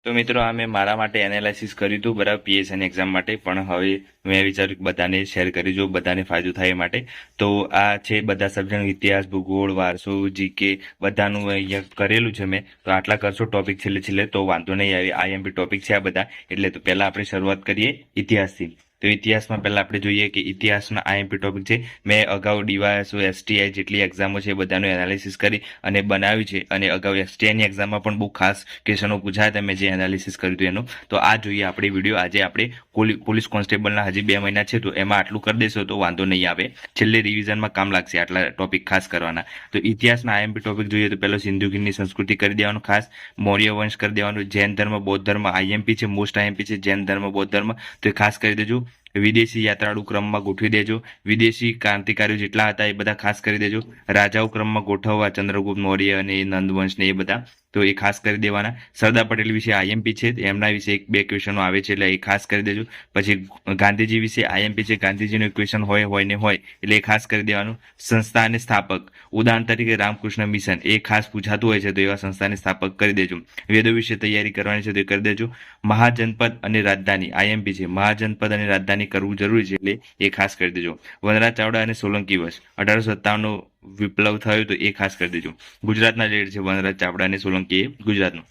તો મિત્રો આ મેં મારા માટે એનાલિસિસ કર્યું હતું બરાબર પીએસસીની એક્ઝામ માટે, પણ હવે મેં વિચાર્યું કે બધાને શેર કરી જો બધાને ફાયદો થાય એ માટે. તો આ છે બધા સબ્જેક્ટ ઇતિહાસ, ભૂગોળ, વારસો, જીકે બધાનું અહીંયા કરેલું છે મેં. તો આટલા કરશો ટોપિક છેલ્લે છેલ્લે તો વાંધો નહીં આવે. આઈએમપી ટોપિક છે આ બધા. એટલે તો પહેલા આપણે શરૂઆત કરીએ ઇતિહાસથી. તો ઇતિહાસમાં પહેલા આપણે જોઈએ કે ઇતિહાસના આઈએમપી ટોપિક છે. મેં અગાઉ ડીવાયએસઓ, એસટીઆઈ જેટલી એક્ઝામો છે બધાનું એનાલિસિસ કરી અને બનાવ્યું છે. અને અગાઉ એસટીઆઈની એક્ઝામમાં પણ બહુ ખાસ ક્વેશ્ચનો પૂછાયા હતા મેં જે એનાલિસિસ કર્યું હતું એનું. તો આ જોઈએ આપણે વિડીયો. આજે આપણે પોલીસ કોન્સ્ટેબલના હજી 2 મહિના છે તો એમાં આટલું કરી દેશો તો વાંધો નહીં આવે. છેલ્લે રિવિઝનમાં કામ લાગશે આટલા ટોપિક ખાસ કરવાના. તો ઇતિહાસના આઈએમપી ટોપિક જોઈએ તો પહેલો સિંધુ ખીણની સંસ્કૃતિ કરી દેવાનું ખાસ. મૌર્ય વંશ કરી દેવાનું. જૈન ધર્મ, બૌદ્ધ ધર્મ આઈએમપી છે, મોસ્ટ આઈએમપી છે જૈન ધર્મ, બૌદ્ધ ધર્મ, તો એ ખાસ કરી દેજો. વિદેશી યાત્રાળુ ક્રમમાં ગોઠવી દેજો. વિદેશી ક્રાંતિકારીઓ જેટલા હતા એ બધા ખાસ કરી દેજો. રાજાઓ ક્રમમાં ગોઠવવા, ચંદ્રગુપ્ત મૌર્ય અને નંદવંશ ને એ બધા, તો એ ખાસ કરી દેવાના. સરદાર પટેલ વિશે આઈએમપી છે, એમના વિશે 1-2 ક્વેશ્ચનો આવે છે એટલે એ ખાસ કરી દેજો. પછી ગાંધીજી વિશે આઈએમપી છે, ગાંધીજીનું ક્વેશ્ચન હોય ને હોય એટલે એ ખાસ કરી દેવાનું. સંસ્થા અને સ્થાપક, ઉદાહરણ તરીકે રામકૃષ્ણ મિશન, એ ખાસ પૂછાતું હોય છે તો એવા સંસ્થાને સ્થાપક કરી દેજો. વેદો વિશે તૈયારી કરવાની છે તો એ કરી દેજો. મહાજનપદ અને રાજધાની આઈએમપી છે, મહાજનપદ અને રાજધાની કરવું જરૂરી છે એટલે એ ખાસ કરી દેજો. વનરાજ ચાવડા અને સોલંકી વંશ 1857 વિપ્લવ થયો તો એ ખાસ કરી દેજો. ગુજરાતના લીડર છે વનરાજ ચાવડા અને સોલંકી, એ ગુજરાતનું.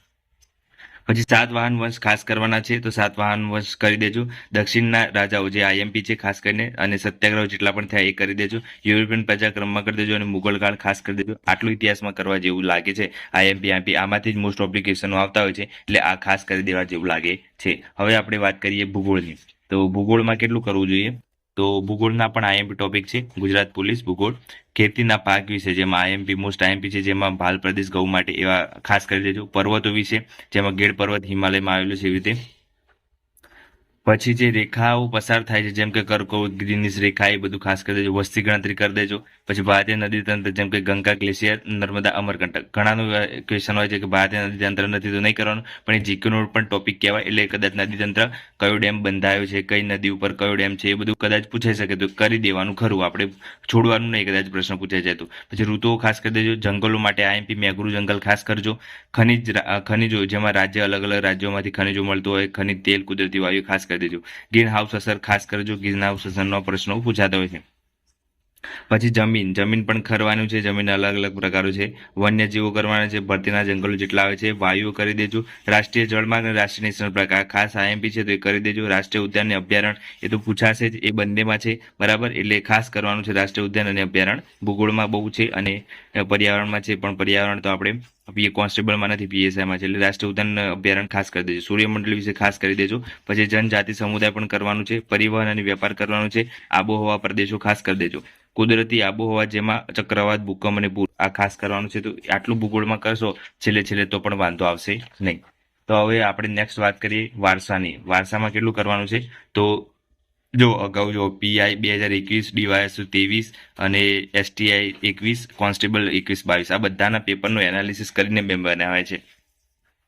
પછી સાતવાહન વંશ ખાસ કરવાના છે તો સાતવાહન વંશ કરી દેજો. દક્ષિણના રાજાઓ જે આઈએમપી છે ખાસ કરીને, અને સત્યાગ્રહ જેટલા પણ થયા એ કરી દેજો. યુરોપિયન પ્રજાક્રમમાં કરી દેજો અને મુગલ કાળ ખાસ કરી દેજો. આટલું ઇતિહાસમાં કરવા જેવું લાગે છે. આઈએમપી આમાંથી જ મોસ્ટ ઓબ્લિકેશનો આવતા હોય છે એટલે આ ખાસ કરી દેવા જેવું લાગે છે. હવે આપણે વાત કરીએ ભૂગોળની. તો ભૂગોળમાં કેટલું કરવું જોઈએ? તો ભૂગોળના પણ આઈએમપી ટોપિક છે. ગુજરાત પોલીસ ભૂગોળ. ખેતીના પાક વિશે જેમાં આઈએમપી મોસ્ટ આઈએમપી છે, જેમાં ભાલ પ્રદેશ ઘઉં માટે એવા ખાસ કરી દેજો. પર્વતો વિશે જેમાં ગેડ પર્વત હિમાલયમાં આવેલું છે એવી રીતે. પછી જે રેખાઓ પસાર થાય છે જેમ કે કર્કવૃત, ગ્રીનિશ રેખા, એ બધું ખાસ કરી દેજો. વસ્તી ગણતરી કરી દેજો. પછી ભારતીય નદી તંત્ર જેમ કે ગંગા, ગ્લેશિયર, નર્મદા, અમરકંટક. ઘણાનું ક્વેશ્ચન હોય છે કે ભારતીય નદી તંત્ર નથી તો નહીં કરવાનું, પણ એ જીકેનો પણ ટોપિક કહેવાય. એટલે કદાચ નદી તંત્ર કયો ડેમ બંધાયો છે, કઈ નદી ઉપર કયો ડેમ છે, એ બધું કદાચ પૂછાઈ શકે તો કરી દેવાનું ખરું, આપણે છોડવાનું નહીં કદાચ પ્રશ્ન પૂછાઈ જાય તો. પછી ઋતુઓ ખાસ કરી દેજો. જંગલો માટે આઈએમપી મેઘરું જંગલ ખાસ કરજો. ખનિજો જેમાં રાજ્ય અલગ અલગ રાજ્યોમાંથી ખનિજો મળતું હોય, ખનિજ તેલ, કુદરતી વાયુ ખાસ કરી દેજો. ગ્રીન હાઉસ અસર ખાસ કરજો. ગ્રીન હાઉસ અસરનો પ્રશ્નો પૂછાતા હોય છે. પછી જમીન પણ ખરવાનું છે. જમીન અલગ અલગ પ્રકારો છે. વન્યજીવો કરવાના છે. ભરતીના જંગલો જેટલા આવે છે. વાયુઓ કરી દેજો. રાષ્ટ્રીય જળમાર્ગ અને રાષ્ટ્રીય નેશનલ પ્રકાર ખાસ આઈએમપી છે તો એ કરી દેજો. રાષ્ટ્રીય ઉદ્યાન અને અભયારણ્ય એ તો પૂછાશે જ, એ બંનેમાં છે બરાબર, એટલે ખાસ કરવાનું છે. રાષ્ટ્રીય ઉદ્યાન અને અભયારણ્ય ભૂગોળમાં બહુ છે અને પર્યાવરણમાં છે, પણ પર્યાવરણ તો આપણે કોન્સ્ટેબલમાં નથી, પીએસઆઈમાં છે. એટલે રાષ્ટ્રીય ઉદ્યાન અભયારણ્ય ખાસ કરી દેજો. સૂર્યમંડળ વિશે ખાસ કરી દેજો. પછી જનજાતિ સમુદાય પણ કરવાનું છે. પરિવહન અને વેપાર કરવાનું છે. આબોહવા પ્રદેશો ખાસ કરી દેજો. કુદરતી આબોહવા જેમાં ચક્રવાત, ભૂકંપ અને પૂર, આ ખાસ કરવાનું છે. તો આટલું ભૂગોળમાં કરશો છેલ્લે છેલ્લે તો પણ વાંધો આવશે નહીં. તો હવે આપણે નેક્સ્ટ વાત કરીએ વારસાની. વારસામાં કેટલું કરવાનું છે? તો જો અગાઉ જો પીઆઈ 2021, ડીવાયએસઓ 23 અને એસટીઆઈ 21, કોન્સ્ટેબલ 21-22 આ બધાના પેપરનું એનાલિસિસ કરીને મેં બનાવ્યા છે.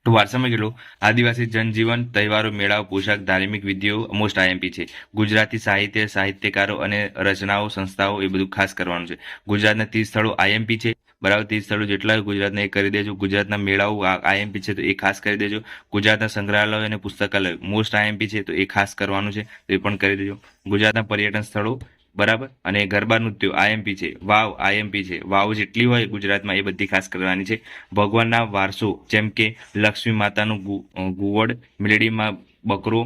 તો વારસામાં કેટલું? આદિવાસી જનજીવન, તહેવારો, મેળાઓ, પોશાક, ધાર્મિક વિધિઓ મોસ્ટ આઈએમપી છે. ગુજરાતી સાહિત્ય, સાહિત્યકારો અને રચનાઓ, સંસ્થાઓ, એ બધું ખાસ કરવાનું છે. ગુજરાતના 30 સ્થળો આઈએમપી છે બરાબર. 30 સ્થળો જેટલા ગુજરાતના એ કરી દેજો. ગુજરાતના મેળાઓ આઈએમપી છે તો એ ખાસ કરી દેજો. ગુજરાતના સંગ્રહાલયો અને પુસ્તકાલય મોસ્ટ આઈએમપી છે તો એ ખાસ કરવાનું છે તો એ પણ કરી દેજો. ગુજરાતના પર્યટન સ્થળો બરાબર, અને ગરબા નૃત્યો આઈએમપી છે. વાવ આઈએમપી છે. વાવ જેટલી હોય ગુજરાતમાં એ બધી ખાસ કરવાની છે. ભગવાનના વારસો જેમ કે લક્ષ્મી માતાનું ગુવડ, મેલડીમાં બકરો,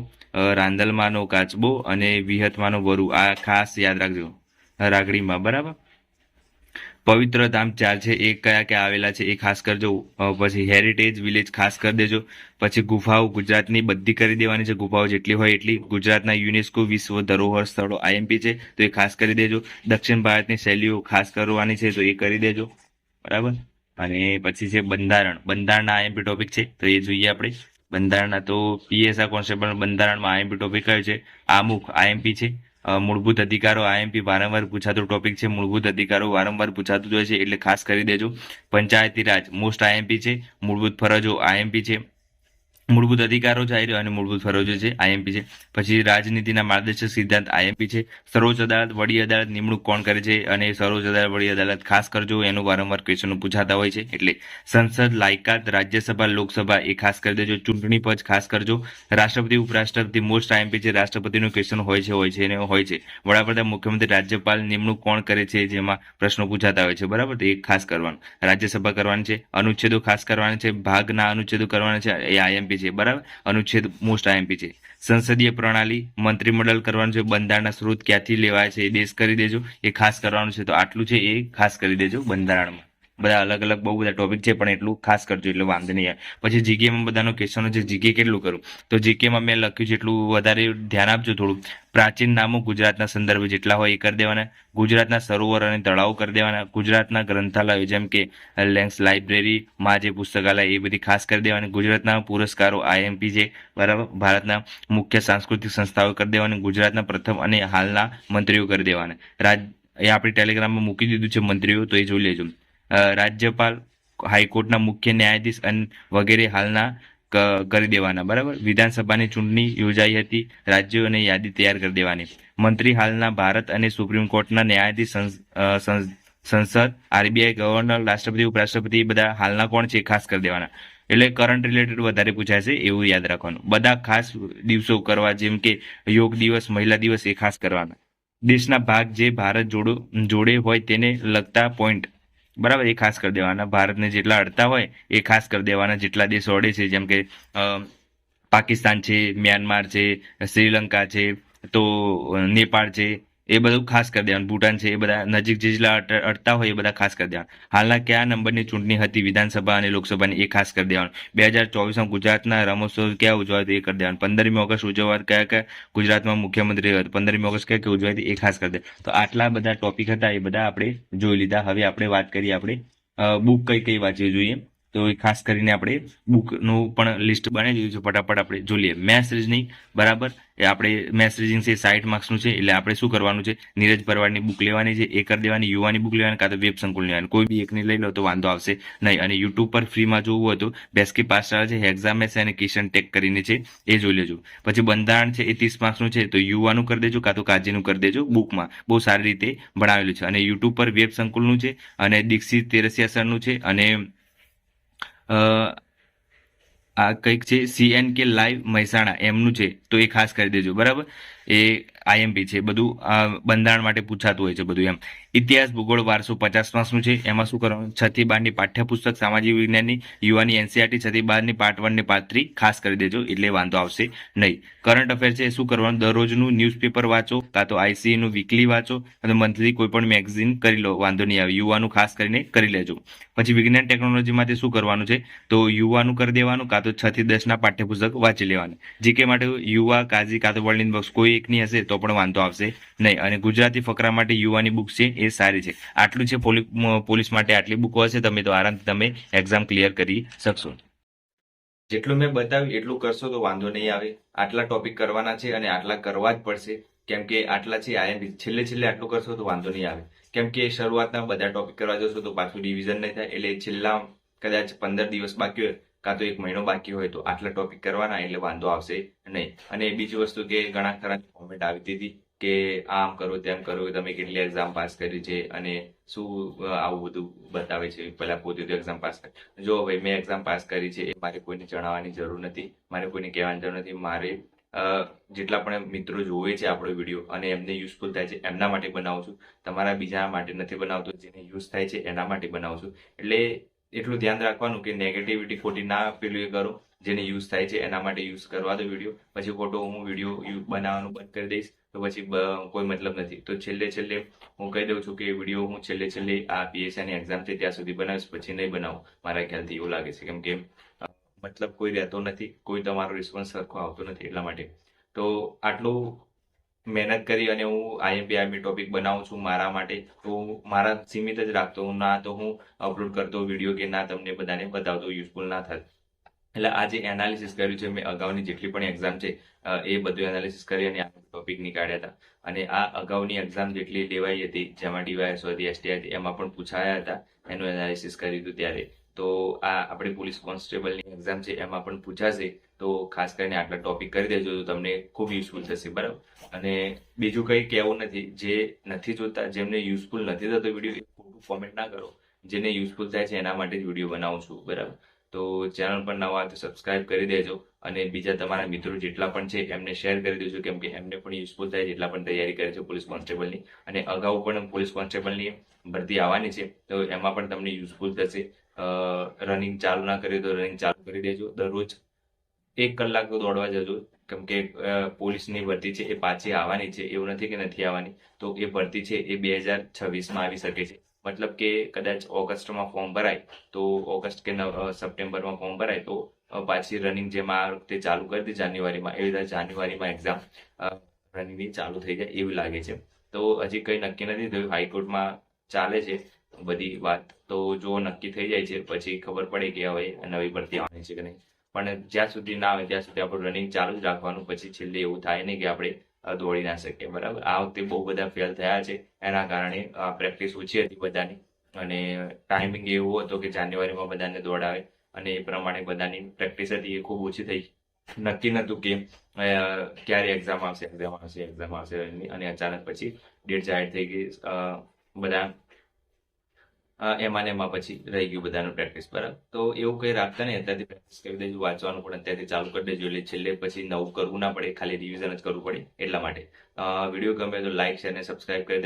રાંદલમાંનો કાચબો અને વિહતમાંનો વરુ, આ ખાસ યાદ રાખજો રાગડીમાં બરાબર. પવિત્ર ધામ 4 છે એ કયા કયા આવેલા છે એ ખાસ કરજો. પછી હેરિટેજ વિલેજ ખાસ કરી દેજો. પછી ગુફાઓ ગુજરાતની બધી કરી દેવાની છે. ગુફાઓ જેટલી હોય એટલી. ગુજરાતના યુનેસ્કો વિશ્વ ધરોહર સ્થળો આઈએમપી છે તો એ ખાસ કરી દેજો. દક્ષિણ ભારતની શૈલીઓ ખાસ કરવાની છે તો એ કરી દેજો બરાબર. અને પછી છે બંધારણના આઈએમપી ટોપિક છે તો એ જોઈએ આપણે. બંધારણના તો પીએસઆઈ કોન્સ્ટેબલ બંધારણમાં આઈએમપી ટોપિક કયો છે? આમુખ આઈએમપી છે. મૂળભૂત અધિકારો આઈએમપી વારંવાર પૂછાતો ટોપિક છે. મૂળભૂત અધિકારો વારંવાર પૂછાતું હોય છે એટલે ખાસ કરી દેજો. પંચાયતી રાજ મોસ્ટ આઈએમપી છે. મૂળભૂત ફરજો આઈએમપી છે. મૂળભૂત અધિકારો છે અને મૂળભૂત ફરજો છે આઈએમપી છે. પછી રાજનીતિના માર્ગદર્શક સિદ્ધાંત આઈએમપી છે. સર્વોચ્ચ અદાલત વડી અદાલત નિમણૂક કોણ કરે છે અને સર્વોચ્ચ અદાલત વડી અદાલત ખાસ કરજો એનું વારંવાર ક્વેશ્ચનો પૂછાતા હોય છે એટલે સંસદ લાયકાત રાજ્યસભા લોકસભા એ ખાસ કરી દેજો. ચૂંટણી પંચ ખાસ કરજો. રાષ્ટ્રપતિ ઉપરાષ્ટ્રપતિ મોસ્ટ આઈએમપી છે. રાષ્ટ્રપતિનું ક્વેશ્ચન હોય છે અને હોય છે. વડાપ્રધાન મુખ્યમંત્રી રાજ્યપાલ નિમણૂક કોણ કરે છે જેમાં પ્રશ્નો પૂછાતા હોય છે બરાબર, તો એ ખાસ કરવાનું. રાજ્યસભા કરવાની છે. અનુચ્છેદો ખાસ કરવાના છે. ભાગના અનુચ્છેદો કરવાના છે એ આઈએમપી છે બરાબર. અનુચ્છેદ મોસ્ટ આઈએમપી છે. સંસદીય પ્રણાલી મંત્રીમંડળ કરવાનું છે. બંધારણના સ્ત્રોત ક્યાંથી લેવાય છે એ દેશ કરી દેજો, એ ખાસ કરવાનું છે. તો આટલું છે એ ખાસ કરી દેજો. બંધારણમાં બધા અલગ અલગ બહુ બધા ટોપિક છે પણ એટલું ખાસ કરજો એટલે વાંધો નહીં આવે. પછી જીકેમાં બધાનો ક્વેશ્ચનો છે. જીકે કેટલું કરું તો જીકેમાં મેં લખ્યું છે એટલું વધારે ધ્યાન આપજો થોડું. પ્રાચીન નામો ગુજરાતના સંદર્ભે જેટલા હોય એ કરી દેવાના. ગુજરાતના સરોવર અને તળાવો કરી દેવાના. ગુજરાતના ગ્રંથાલયો જેમ કે લેન્સ લાઇબ્રેરી માં જે પુસ્તકાલય એ બધી ખાસ કરી દેવાની. ગુજરાતના પુરસ્કારો આઈએમપી છે બરાબર. ભારતના મુખ્ય સાંસ્કૃતિક સંસ્થાઓ કરી દેવાની. ગુજરાતના પ્રથમ અને હાલના મંત્રીઓ કરી દેવાના. એ આપણી ટેલિગ્રામમાં મૂકી દીધું છે મંત્રીઓ, તો એ જોઈ લેજો. રાજ્યપાલ હાઈકોર્ટના મુખ્ય ન્યાયાધીશ અને વગેરે હાલના કરી દેવાના બરાબર. વિધાનસભાની ચૂંટણી યોજાઈ હતી. રાજ્યો અને યાદી તૈયાર કરી દેવાની. મંત્રી હાલના ભારત અને સુપ્રીમ કોર્ટના ન્યાયાધીશ, સંસદ, આરબીઆઈ, ગવર્નર, રાષ્ટ્રપતિ ઉપરાષ્ટ્રપતિ બધા હાલના કોણ છે ખાસ કરી દેવાના. એટલે કરંટ રિલેટેડ વધારે પૂછાય છે એવું યાદ રાખવાનું. બધા ખાસ દિવસો કરવા જેમ કે યોગ દિવસ, મહિલા દિવસ એ ખાસ કરવાના. દેશના ભાગ જે ભારત જોડે હોય તેને લગતા પોઈન્ટ બરાબર એ ખાસ કરી દેવાના. ભારતને જેટલા અડતા હોય એ ખાસ કરી દેવાના. જેટલા દેશો અડે છે જેમ કે પાકિસ્તાન છે, મ્યાનમાર છે, શ્રીલંકા છે, તો નેપાળ છે, એ બધું ખાસ કરી દેવાનું. ભૂટાન છે, એ બધા નજીક જેટલા અડતા હોય એ બધા ખાસ કરી દેવાના. હાલના કયા નંબરની ચૂંટણી હતી વિધાનસભા અને લોકસભાની એ ખાસ કરી દેવાનું. 2024માં ગુજરાતના રમોત્સવ ક્યાં ઉજવાય એ કરી દેવાનું. 15મી ઓગસ્ટ ઉજવવા કયા કયા ગુજરાતમાં મુખ્યમંત્રી હતા, 15મી ઓગસ્ટ ક્યાં ક્યાં ઉજવાય એ ખાસ કરી દે. તો આટલા બધા ટોપિક હતા એ બધા આપણે જોઈ લીધા. હવે આપણે વાત કરીએ આપણે બુક કઈ કઈ વાંચવી જોઈએ. તો એ ખાસ કરીને આપણે બુકનું પણ લિસ્ટ બનાવી દીધું છે. ફટાફટ આપણે જોઈએ. મેથ્સ રીઝનિંગ બરાબર, એ આપણે મેથ્સ રીઝનિંગ છે 60 માર્ક્સનું છે. એટલે આપણે શું કરવાનું છે, નીરજ પરવારની બુક લેવાની છે, એ કરી દેવાની. યુવાની બુક લેવાની કાં તો વેબ સંકુલ લેવાની. કોઈ બી એકની લઈ લો તો વાંધો આવશે નહીં. અને યુટ્યુબ પર ફ્રીમાં જોવું હતું બેસ્કી પાસ ચાલે છે, એક્ઝામ છે અને કિશન ટેક કરીને છે એ જોઈ લેજો. પછી બંધારણ છે એ 30 માર્ક્સનું છે. તો યુવાનું કરી દેજો કાં તો કાજીનું કરી દેજો. બુકમાં બહુ સારી રીતે ભણાવેલું છે. અને યુટ્યુબ પર વેબ સંકુલનું છે અને દીક્ષિત તેરસિયા સરનું છે. અને આ કંઈક છે CNK લાઈવ મહેસાણા એમનું છે, તો એ ખાસ કરી દેજો બરાબર. એ આઈએમપી છે. બધું બંધારણ માટે પૂછાતું હોય છે બધું એમ. ઇતિહાસ, ભૂગોળ, વારસો 50 માર્ક્સનું છે. એમાં શું કરવાનું, 6 થી 12ની પાઠ્યપુસ્તક, સામાજિક વિજ્ઞાનની, યુવાની એનસીઆરટી 6 થી 12ની પાર્ટ 1 ને પાર્ટ 3 ખાસ કરી દેજો એટલે વાંધો આવશે નહીં. કરંટ અફેર છે શું કરવાનું, દરરોજનું ન્યૂઝપેપર વાંચો કાં તો આઈસીનું વીકલી વાંચો અને મંથલી કોઈ પણ મેગઝીન કરી લો, વાંધો નહીં આવે. યુવાનું ખાસ કરીને કરી લેજો. પછી વિજ્ઞાન ટેકનોલોજી માટે શું કરવાનું છે, તો યુવાનું કરી દેવાનું કાં તો 6 થી 10ના પાઠ્યપુસ્તક વાંચી લેવાના. જીકે માટે યુવા, કાઝી કાં તો વર્લ્ડ ઇન બોક્સ કોઈ એકની હશે તો પણ વાંધો આવશે નહીં. અને ગુજરાતી ફકરા માટે યુવાની બુક છે એ સારી છે. આટલું છે પોલીસ માટે. આટલી બુકો હશે તમે તો આરામથી તમે એક્ઝામ ક્લિયર કરી શકશો. જેટલું મેં બતાવ્યું એટલું કરશો તો વાંધો નહીં આવે. આટલા ટોપિક કરવાના છે અને આટલા કરવા જ પડશે કેમ કે આટલા છે આઈએમપી. છેલ્લે આટલું કરશો તો વાંધો નહીં આવે કેમ કે શરૂઆતના બધા ટોપિક કરવા જશો તો પાછું ડિવિઝન નહીં થાય. એટલે છેલ્લા કદાચ 15 દિવસ બાકી હોય કાં તો 1 મહિનો બાકી હોય તો આટલા ટોપિક કરવાના એટલે વાંધો આવશે નહીં. અને બીજી વસ્તુ કે ઘણા ખરા કોમેન્ટ આવી હતી કે આમ કરો તેમ કરો, તમે કેટલી એક્ઝામ પાસ કરી છે અને શું આવું બધું બતાવે છે. પહેલા પોતે તો એક્ઝામ પાસ કરી. જો ભાઈ મેં એક્ઝામ પાસ કરી છે એ મારે કોઈને જણાવવાની જરૂર નથી, મારે કોઈને કહેવાની જરૂર નથી. મારે જેટલા પણ મિત્રો જોવે છે આપણો વિડીયો અને એમને યુઝફુલ થાય છે એમના માટે બનાવું છું. તમારા બીજા માટે નથી બનાવતો, જેને યુઝ થાય છે એના માટે બનાવું છું. એટલે એટલું ધ્યાન રાખવાનું કે નેગેટિવિટી ખોટી ના પેલું એ કરો. જેને યુઝ થાય છે એના માટે યુઝ કરવા દો વિડીયો. પછી ખોટો હું વિડીયો બનાવવાનું બંધ કરી દઈશ તો પછી કોઈ મતલબ નથી. તો છેલ્લે હું કહી દઉં છું કે વિડીયો હું છેલ્લે આ પીએસઆઈની એક્ઝામ છે ત્યાં સુધી બનાવીશ, પછી નહીં બનાવું. મારા ખ્યાલથી એવું લાગે છે કેમ કે મતલબ કોઈ રહેતો નથી, કોઈ તમારો રિસ્પોન્સ સરખો આવતો નથી એટલા માટે. તો આટલું મહેનત કરી અને હું આઈએમપી ટોપિક બનાવું છું મારા માટે, તો મારા સીમિત જ રાખતો હું. ના તો હું અપલોડ કરતો વિડીયો કે ના તમને બધાને બતાવતો, યુઝફુલ ના થાય. એટલે આ જે એનાલિસિસ કર્યું છે મેં અગાઉની જેટલી પણ એક્ઝામ છે એ બધું એનાલિસિસ કરી અને આ ટોપિક નીકાળ્યા હતા. અને આ અગાઉની એક્ઝામ જેટલી લેવાઈ હતી જેમાં ડીવાયએસ હતી, એસટી હતી, એમાં પણ પૂછાયા હતા. એનું એનાલિસિસ કર્યું હતું ત્યારે. તો આ આપણે પોલીસ કોન્સ્ટેબલની એક્ઝામ છે એમાં પણ પૂછાશે તો ખાસ કરીને આટલા ટોપિક કરી દેજો તો તમને ખૂબ યુઝફુલ થશે, બરાબર. અને બીજું કંઈ કહેવું નથી, જે નથી જોતા, જેમને યુઝફુલ નથી થતો વિડીયો, ખોટું કોમેન્ટ ના કરો. જેને યુઝફુલ થાય છે એના માટે જ વિડીયો બનાવું છું, બરાબર. તો ચેનલ પર નવા તો સબસ્ક્રાઇબ કરી દેજો અને બીજા તમારા મિત્રો જેટલા પણ છે એમને શેર કરી દેજો, કેમ કે એમને પણ યુઝફુલ થાય, જેટલા પણ તૈયારી કરે છે પોલીસ કોન્સ્ટેબલની. અને અગાઉ પણ પોલીસ કોન્સ્ટેબલની ભરતી આવવાની છે, તો એમાં પણ તમને યુઝફુલ થશે. રનિંગ ચાલુ ના કર્યું તો રનિંગ ચાલુ કરી દેજો. દરરોજ 1 કલાક તો દોડવા જજો, કેમ કે પોલીસની ભરતી છે એ પાછી આવવાની છે, એવું નથી કે નથી આવવાની. તો એ ભરતી છે એ 2026માં આવી શકે છે. મતલબ કે કદાચ ઓગસ્ટમાં ફોર્મ ભરાય તો ઓગસ્ટ કે સપ્ટેમ્બરમાં ફોર્મ ભરાય તો પાછી રનિંગ જેમ આ વખતે ચાલુ કરી હતી જાન્યુઆરીમાં, એવી રીતે જાન્યુઆરીમાં એક્ઝામ રનિંગની ચાલુ થઈ જાય એવું લાગે છે. તો હજી કંઈ નક્કી નથી થયું, હાઈકોર્ટમાં ચાલે છે બધી વાત. તો જો નક્કી થઈ જાય છે પછી ખબર પડે કે હવે નવી ભરતી આવવાની છે કે નહીં. પણ જ્યાં સુધી ના આવે ત્યાં સુધી આપણું રનિંગ ચાલુ જ રાખવાનું. પછી છેલ્લે એવું થાય નહીં કે આપણે દોડી ના શકીએ, બરાબર. આ વખતે બહુ બધા ફેલ થયા છે, એના કારણે પ્રેક્ટિસ ઓછી હતી બધાની અને ટાઈમિંગ એવો હતો કે જાન્યુઆરીમાં બધાને દોડાવે અને એ પ્રમાણે બધાની પ્રેક્ટિસ હતી એ ખૂબ ઓછી થઈ. નક્કી નહોતું કે ક્યારે એક્ઝામ આવશે અને અચાનક પછી ડેટ જાહેર થઈ ગઈ. બધા એમાં ને એમાં પછી રહી ગયું બધાનું પ્રેક્ટિસ, બરાબર. તો એવું કંઈ રાખતા નહીં, અત્યારથી પ્રેક્ટિસ કરી દેજો. વાંચવાનું પણ અત્યારથી ચાલુ કરી દેજો, એટલે છેલ્લે પછી નવું કરવું ના પડે, ખાલી રિવિઝન જ કરવું પડે. એટલા માટે વિડીયો ગમે તો લાઈક, શેર અને સબસ્ક્રાઇબ કરી દેજો.